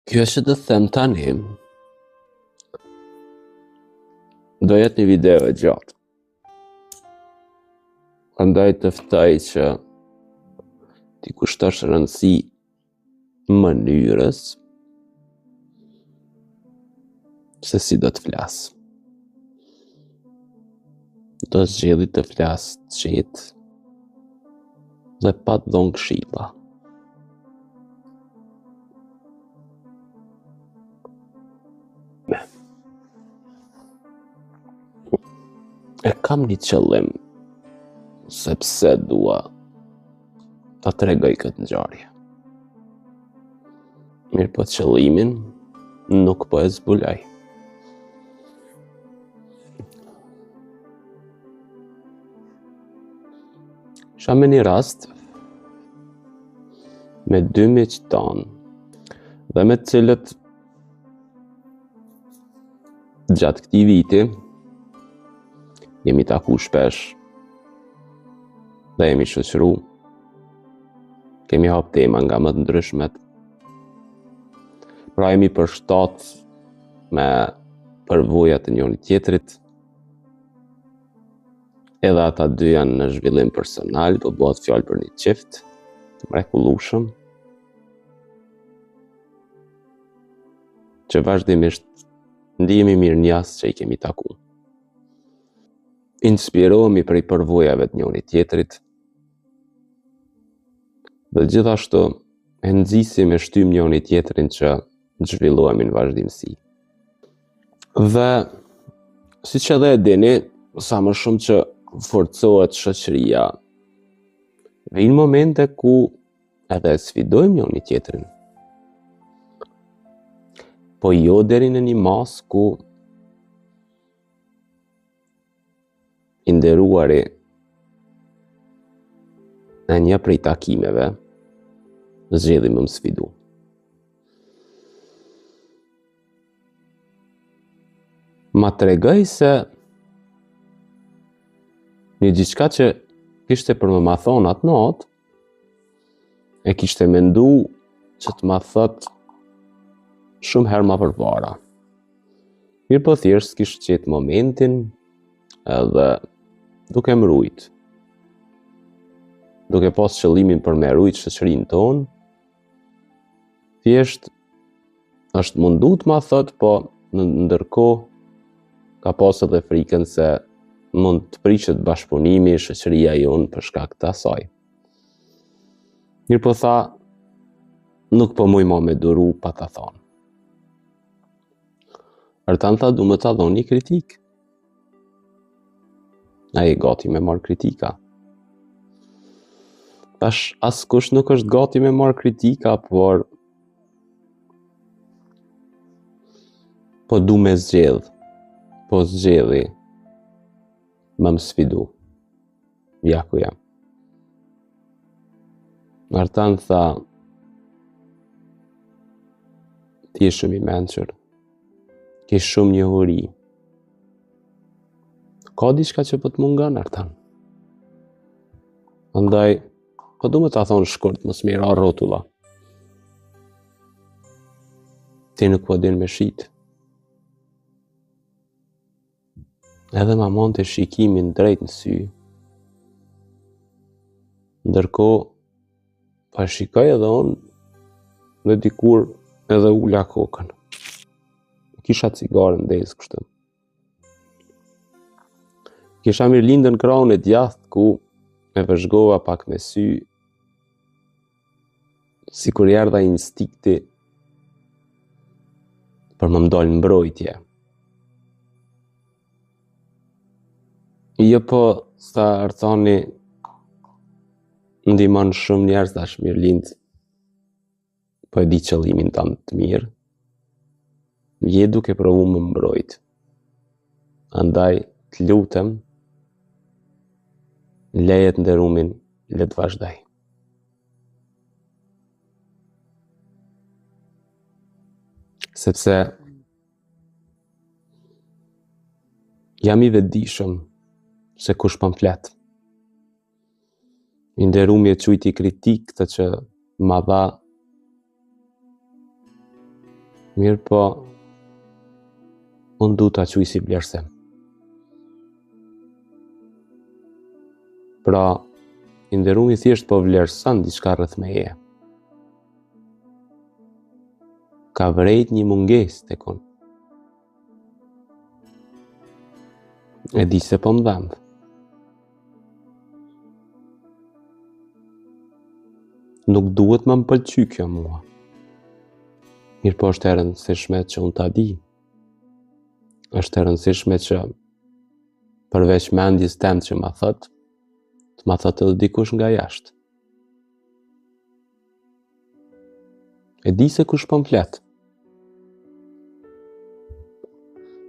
Kjo që të them tani, do jetë një video e gjatë. Andaj të ftoj që ti kushtosh rëndësi mënyrës se si do të flas. Do zgjedhë të flas qetë dhe pa të dhënë këshilla. E kam një qëllim, sepse dua ta tregoj këtë ngjarje. Mirë po qëllimin nuk po e zbuloj. Isha me një rast me 2 miq tanë dhe me të cilët gjatë këtij viti jemi taku shpesh dhe jemi shoqëru, kemi hap tema nga më të ndryshmet. Pra jemi përshtat me përvojat e njëri tjetrit, edhe ata dy janë në zhvillim personal, po bëhet fjalë për një çift të mrekullueshëm, që vazhdimisht ndihemi mirënjohës që i kemi taku. Inspirohemi prej përvojave të njëri tjetrit dhe gjithashtu e nxisim e shtym njëri tjetrin që zhvillohemi në vazhdimsi. Dhe siç edhe e dini, sa më shumë që forcohet shoqëria, vijnë momente ku edhe sfidojmë njëri tjetrin. Po jo deri në një masë ku i nderuari në një prej takimeve zgjedhi më sfidu. Ma tregoj se një diçka që kishte për më ma thonë atë natë, e kishte mendu që të ma thot shumë herë ma përpara. Mirë po thjesht kishte qetë momentin edhe duke më rujt, duke pas qëllimin për me rujt shoqërinë tonë, thjesht është mundu të ma thot, po ndërkohë ka pas edhe frikën se mund të prishet bashkëpunimi, shoqëria jonë për shkak të asaj. Mirë po tha, nuk po muj ma me duru pa ta thonë. Artan tha, du më ta dhoni një kritik. Ai gati me marrë kritika. Tash askush nuk është gati me marrë kritika, por du me zgjedh, po zgjedhi më sfidu. Ja ku jam. Artan tha, ti je shumë i mençur, ke shumë njohuri. Ka diçka që po të mungon, Artan. Andaj, po du me ta thonë shkurt, mos mira rrotulla. Ti nuk po din me shit. Edhe ma monte shikimin drejt në sy. Ndërkohë, pa shikoj edhe unë dhe dikur edhe ula kokën. Kisha cigare ndezë kështu. Kisha mirë lindën krahun e djathtë ku me vëzhgova pak me sy, si kur erdha instikti për më mdojnë mbrojtje. Jo po, sa Artani, ndihmon shumë njerëz tash mirë lind, po e di qëllimin tënd të mirë, je duke provu më mbrojt. Andaj, të lutem, leje të nderumin, le të vazhdoj. Sepse jam i vetëdijshëm se kush po flet. I nderumi e quajti kritik këtë që ma dha Mirë po, unë du ta quaj si vlerësim. Pra, i nderumi thjesht po vlerëson diçka rreth meje. Ka vrejt një mungesë tek unë. E di se po më dhëmbë. Nuk duhet më pëlqy kjo mua. Mirë po është e rëndësishme që unë ta di. Është e rëndësishme që përveç mendjes tem që ma thot, të ma thot edhe dikush nga jashtë. E di se kush po më flet.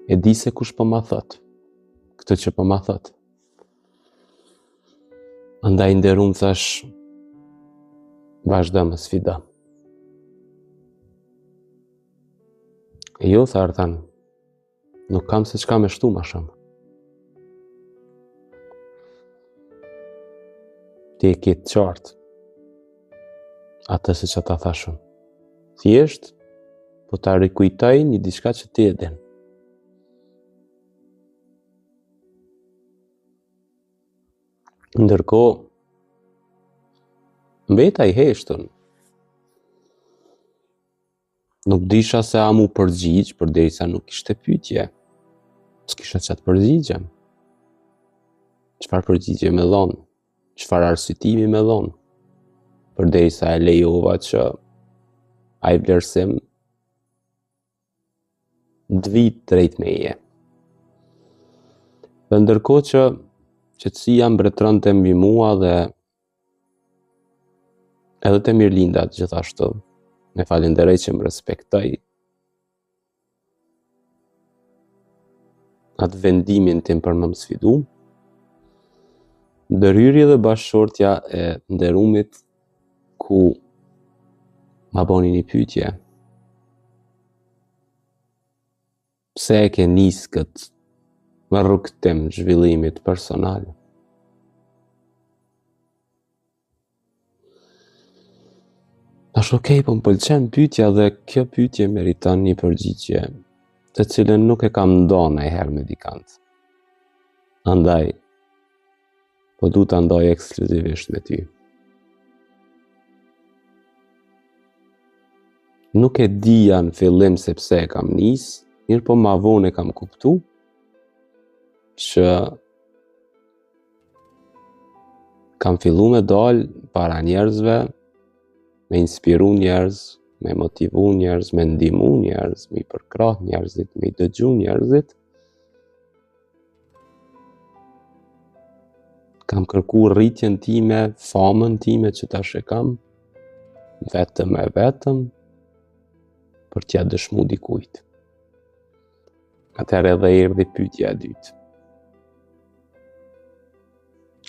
E di se kush po ma thot. Këtë që po ma thot. Andaj nderum thash, vazhdo me sfida. E jo, tha Artan, nuk kam se çka me shtu ma shumë. Ti e ke të qartë atë se që ta thashun. Thjesht, po ta rikujtoj një diçka që ti e din. Ndërkohë, mbeta i heshtun. Nuk disha se a mu përgjigj, përderisa nuk ishte pyetje. S'kisha çat përgjigjem. Çfarë përgjigje me dhon? Çfarë arsyetimi me dhon? Përderisa e lejova që ai vlerësim d'vit drejt meje. Dhe ndërkohë që qetësia mbretëronte mbi mua dhe edhe te mirëlindat gjithashtu, me falenderoj që më respektoj atë vendimin tim për më sfidu, ndërhyrje dhe bashkëshortja e nderumit ku ma boni një pyetje. Pse e ke nis këtë me rrugë tim zhvillimit personal? Tash okej, po më pëlqen pyetja dhe kjo pyetje meriton një përgjigje, të cilën nuk e kam ndonë ndonjëherë me dikant. Andaj, po du ta ndoj ekskluzivisht me ty. Nuk e dija në fillim se pse e kam nis, mirë po ma vonë e kam kuptu që kam fillu me dal para njerëzve, me inspiru njerëz, me motivu njerëz, me ndihmu njerëz, me i përkrah njerëzit, me i dëgju njerëzit. Kam kërku rritjen time, famën time që tash e kam, vetëm e vetëm, për t'ja dëshmu dikujt. Atëherë edhe erdhi pyetja e dytë.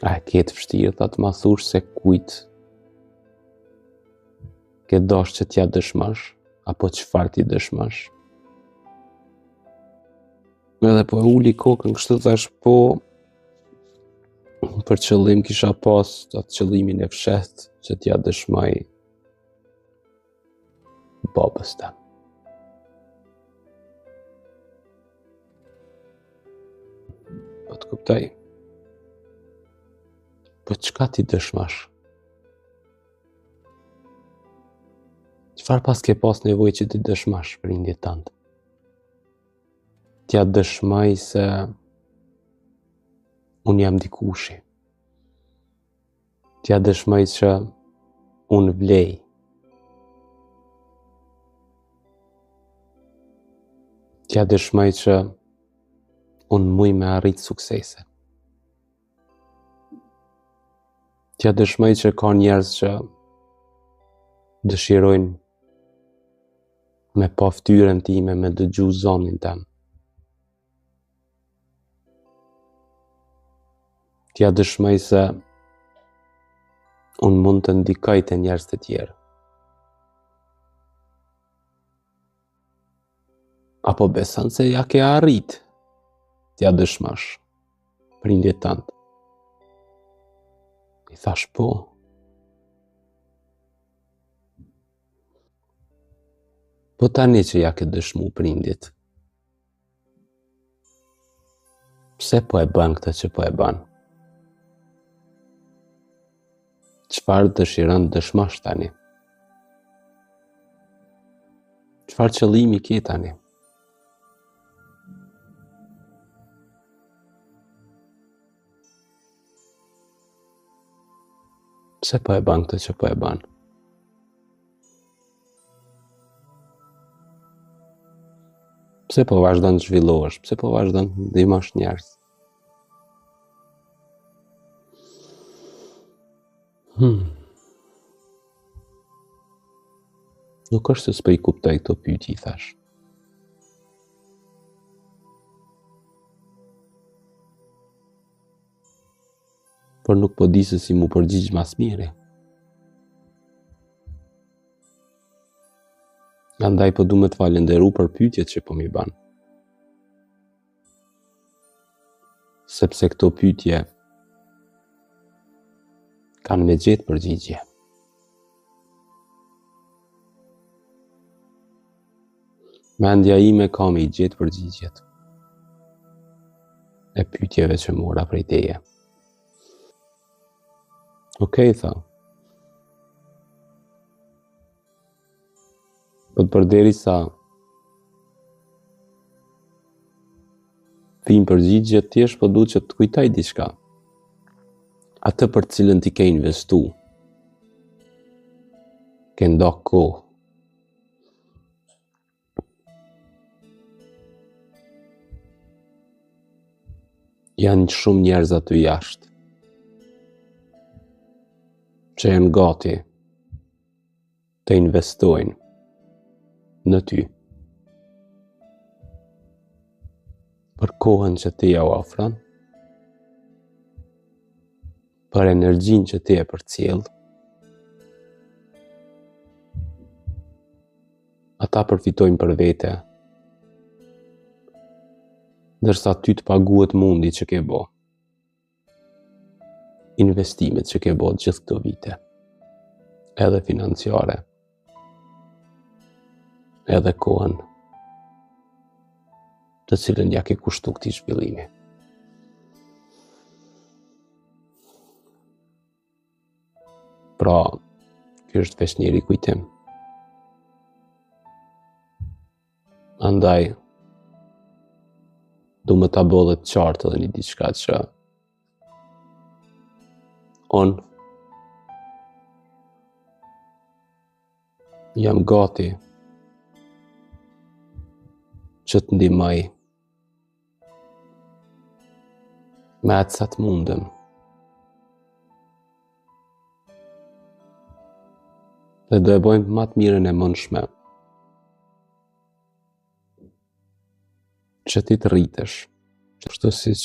A e ke të vështirë ta të ma thush se kujt ke dosh që t'ja dëshmosh, apo çfarë ti dëshmosh? Edhe po e uli kokën kështu thash po, për qëllim kisha pas atë qëllimin e fshehtë që t'ja dëshmoj babës tem. Po të kuptoj. Po çka ti dëshmosh? Çfarë pas ke pas nevojë që ti dëshmosh për prindit tënd? T'ja dëshmoj se unë jam dikushi. T'ja dëshmoj që unë vlej. T'ja dëshmoj që unë muj me arrit suksese. T'ja dëshmoj që ka njerëz që dëshirojnë me pa ftyrën time, me dëgju zonin tem. T'ja dëshmoj se unë mund të ndikoj te njerëz të tjerë. Apo beson se ja ke arrit t'ja dëshmosh prindit tënd? I thash po. Po Po tani që ja ke dëshmu prindit, pse po e bën këtë që po e bën? Çfarë dëshiron të dëshmosh tani? Çfarë qëllimi ke tani? Pse po e bën këtë që po e bën? Pse po vazhdon të zhvillohesh? Pse po vazhdon të ndihmosh njerëz? Nuk është se s'po i kuptoj këto pyetje, thash. Por nuk po di se si mu përgjigj mas miri. Andaj po du me të falenderu për pyetjet që po mi ban. Sepse këto pyetje kanë me gjetë përgjigje. Mendja ime ka me i gjetë përgjigjet e pyetjeve që mora prej teje. Okej, tha. Po të përderisa vijnë përgjigjet thjesht, po duhet që të kujtoj diçka. Atë për të cilën ti ke investu, ke ndoq kohë. Janë shumë njerëz aty jashtë që janë gati të investojnë në ty. Për kohën që ti ja ofron, për energjinë që ti e përcjell, ata përfitojnë për vete, ndërsa ty të paguhet mundi që ke bo, investimet që ke bo gjithë këto vite, edhe financiare, edhe kohën të cilën ja ke kushtu këtij zhvillimi. Pra, ky është veç një rikujtim. Andaj, du me ta bëllet qartë edhe një diçka që jam gati që të ndihmoj me atë sa të mundem. Dhe do e bojmë më të mirën e mundshme që ti të rritesh, kështu siç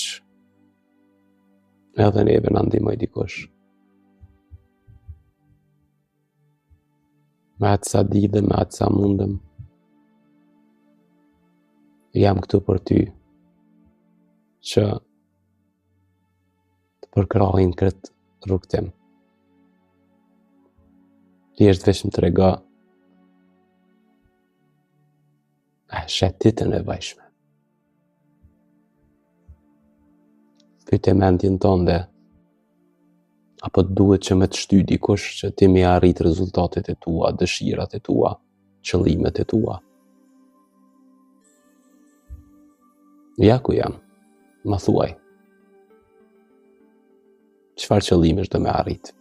edhe neve na ndihmoi dikush. Me atë sa di dhe me atë sa mundem, jam këtu për ty, që të përkrahin këtë rrugtim. Thjesht veç më trego shetitën e vajshme. Pyete mendjen tënde, apo duhet që me të shty dikush që ti me arrit rezultatet e tua, dëshirat e tua, qëllimet e tua. Ja ku jam, ma thuaj. Çfarë qëllimesh do me arrit?